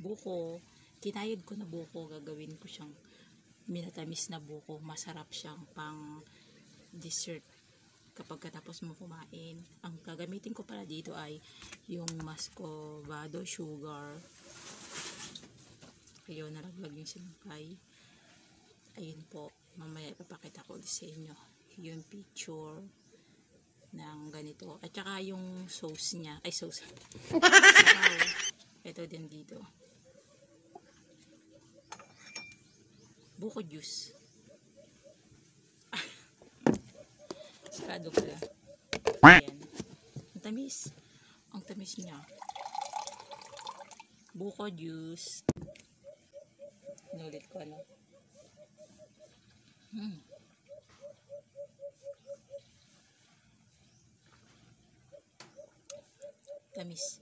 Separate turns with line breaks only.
buko. Kinayod ko na buko, gagawin ko siyang minatamis na buko. Masarap siyang pang dessert kapag katapos mo kumain. Ang gagamitin ko pala dito ay yung muscovado sugar. Ayun, nalaglag yung sinapay. Ayun po, mamaya ipapakita ko sa inyo yung picture ng ganito. At saka yung sauce niya, ay sauce. Ito din dito. Buko juice. Sarado pala. Ayan. Ang tamis. Ang tamis niya. Buko juice. Inulit ko ano. Tamis.